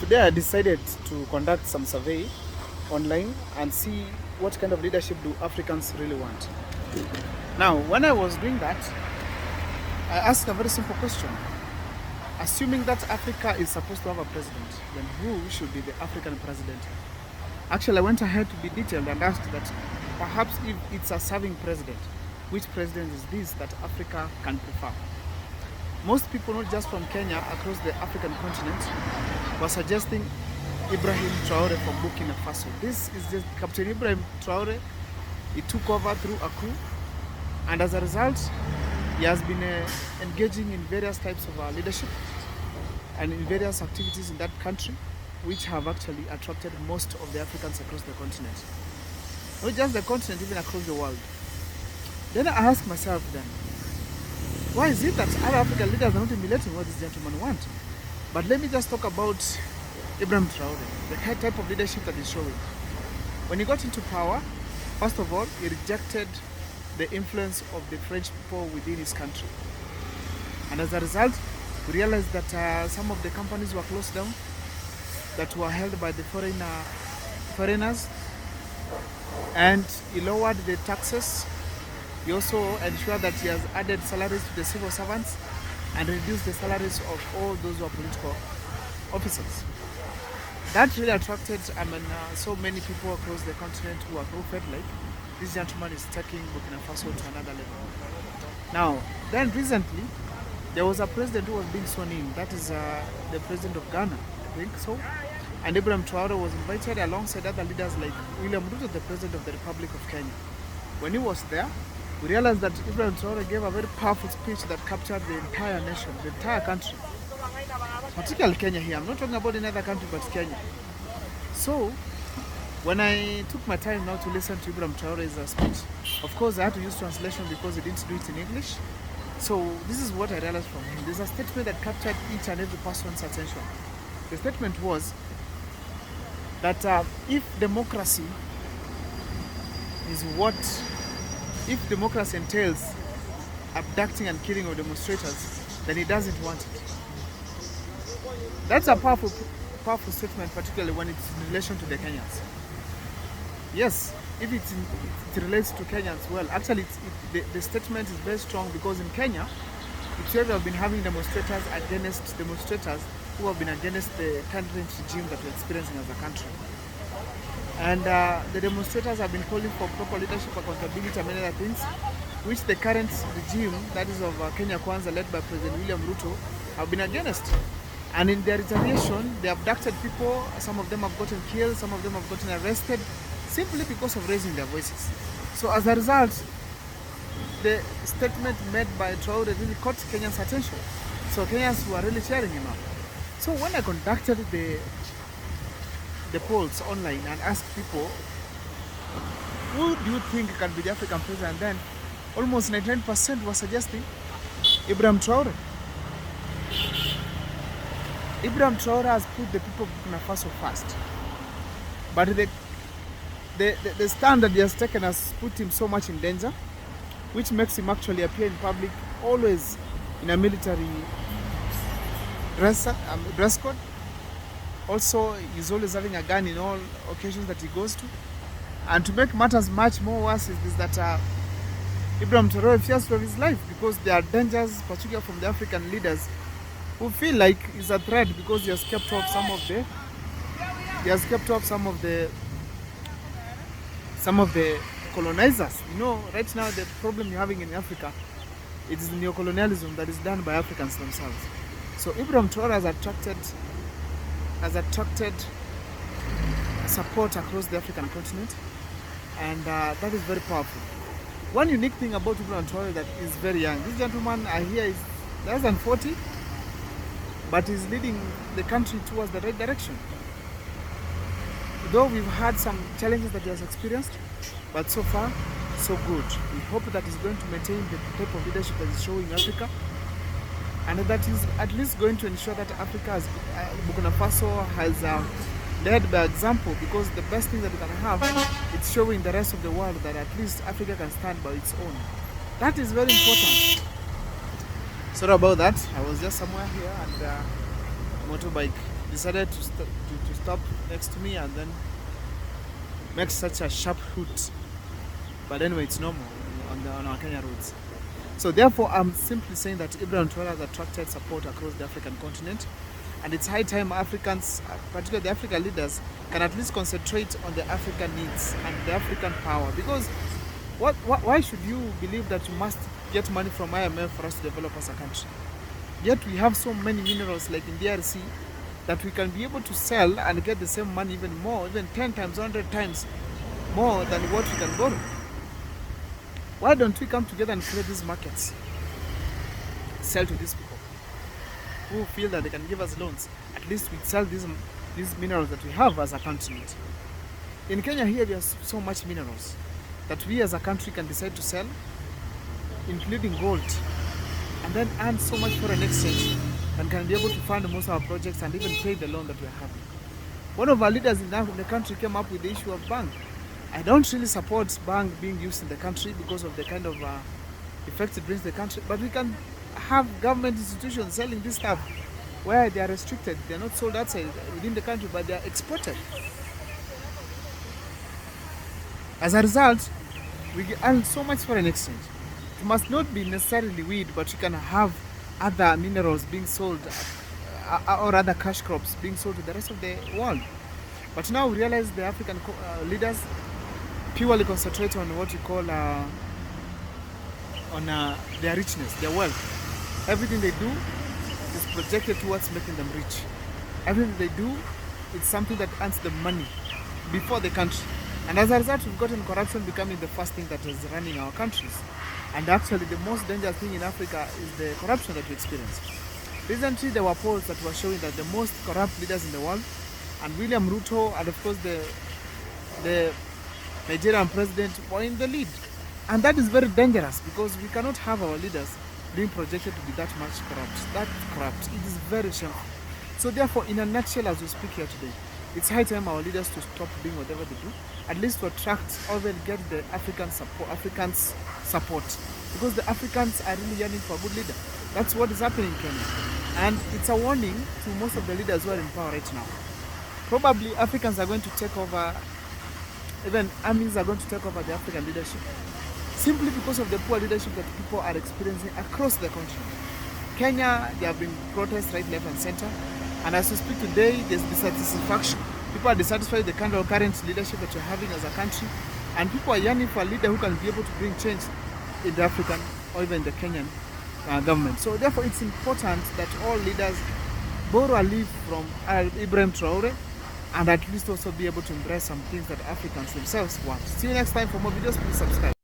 Today I decided to conduct some survey online and see what kind of leadership do Africans really want. Now, when I was doing that, I asked a very simple question. Assuming that Africa is supposed to have a president, then who should be the African president? Actually, I went ahead to be detailed and asked that perhaps if it's a serving president, which president is this that Africa can prefer? Most people, not just from Kenya, across the African continent, were suggesting Ibrahim Traore from Burkina Faso. This is just Captain Ibrahim Traore. He took over through a coup, and as a result, he has been engaging in various types of leadership and in various activities in that country, which have actually attracted most of the Africans across the continent. Not just the continent, even across the world. Then I asked myself then, why is it that other African leaders are not emulating what this gentleman wants? But let me just talk about Ibrahim Traore, the type of leadership that he's showing. When he got into power, first of all, he rejected the influence of the French people within his country. And as a result, we realized that some of the companies were closed down that were held by the foreigners, and he lowered the taxes. He also ensured that he has added salaries to the civil servants and reduced the salaries of all those who are political officers. That really attracted so many people across the continent who felt like this gentleman is taking Burkina Faso to another level. Now, then recently, there was a president who was being sworn in. That is the president of Ghana, I think so. And Ibrahim Traore was invited alongside other leaders like William Ruto, the president of the Republic of Kenya. When he was there, we realized that Ibrahim Traore gave a very powerful speech that captured the entire nation, the entire country, particularly Kenya here. I'm not talking about another country, but Kenya. So, when I took my time now to listen to Ibrahim Traore's speech, of course I had to use translation because he didn't do it in English. So, this is what I realized from him. There's a statement that captured each and every person's attention. The statement was that if democracy entails abducting and killing of demonstrators, then he doesn't want it. That's a powerful statement, particularly when it's in relation to the Kenyans. Yes, if it relates to Kenyans, well, actually the statement is very strong because in Kenya, we have been having demonstrators who have been against the current regime that we're experiencing as a country. And the demonstrators have been calling for proper leadership, accountability, and many other things, which the current regime, that is of Kenya Kwanza, led by President William Ruto, have been against. And in their retaliation, they abducted people. Some of them have gotten killed, some of them have gotten arrested, simply because of raising their voices. So as a result, the statement made by Traore really caught Kenyans' attention. So Kenyans were really cheering him up. So when I conducted the polls online and asked people, who do you think can be the African president, then almost 99% were suggesting Ibrahim Traore. Ibrahim Traore has put the people of Burkina Faso first. But the stand that he has taken has put him so much in danger, which makes him actually appear in public always in a military dress code. Also, he's always having a gun in all occasions that he goes to. And to make matters much more worse is that Ibrahim Traore fears for his life because there are dangers, particularly from the African leaders, who feel like he's a threat because he has kept off some of the colonizers. You know, right now the problem you're having in Africa, it is neocolonialism that is done by Africans themselves. So Ibrahim Traore has attracted support across the African continent, and that is very powerful. One unique thing about Ibrahim Traore that is very young. This gentleman I hear is less than 40, but is leading the country towards the right direction. Though we've had some challenges that he has experienced, but so far, so good. We hope that he's going to maintain the type of leadership that is showing Africa, and that is at least going to ensure that Burkina Faso has led by example, because the best thing that we can have, it's showing the rest of the world that at least Africa can stand by its own. That is very important. Sorry about that. I was just somewhere here and motorbike decided to stop next to me and then make such a sharp route. But anyway, it's normal on our Kenya roads. So therefore, I'm simply saying that Ibrahim Traore has attracted support across the African continent, and it's high time Africans, particularly the African leaders, can at least concentrate on the African needs and the African power. Because why should you believe that you must get money from IMF for us to develop as a country? Yet we have so many minerals like in DRC that we can be able to sell and get the same money, even more, even 10 times, 100 times more than what we can borrow. Why don't we come together and create these markets? Sell to these people who feel that they can give us loans. At least we sell these minerals that we have as a continent. In Kenya here, there are so much minerals that we as a country can decide to sell, including gold, and then earn so much foreign exchange and can be able to fund most of our projects and even pay the loan that we are having. One of our leaders in the country came up with the issue of bank. I don't really support bank being used in the country because of the kind of effects it brings to the country, but we can have government institutions selling this stuff where they are restricted. They are not sold outside within the country, but they are exported. As a result, we earn so much foreign exchange. It must not be necessarily weed, but you can have other minerals being sold or other cash crops being sold to the rest of the world. But now we realize the African leaders purely concentrate on what we call their richness, their wealth. Everything they do is projected towards making them rich. Everything they do is something that earns them money before the country. And as a result, we've gotten corruption becoming the first thing that is running our countries. And actually, the most dangerous thing in Africa is the corruption that we experience. Recently, there were polls that were showing that the most corrupt leaders in the world, and William Ruto, and of course the Nigerian president, were in the lead. And that is very dangerous because we cannot have our leaders being projected to be that much corrupt. It is very shameful. So therefore, in a nutshell, as we speak here today, it's high time our leaders to stop doing whatever they do, at least to attract or then get the Africans support. Because the Africans are really yearning for a good leader. That's what is happening in Kenya. And it's a warning to most of the leaders who are in power right now. Probably Africans are going to take over, even armies are going to take over the African leadership, simply because of the poor leadership that people are experiencing across the country. Kenya, there have been protests right, left and center. And as we speak today, there's dissatisfaction. People are dissatisfied with the kind of current leadership that we're having as a country. And people are yearning for a leader who can be able to bring change in the African or even the Kenyan government. So therefore, it's important that all leaders borrow a leaf from Ibrahim Traore and at least also be able to embrace some things that Africans themselves want. See you next time. For more videos, please subscribe.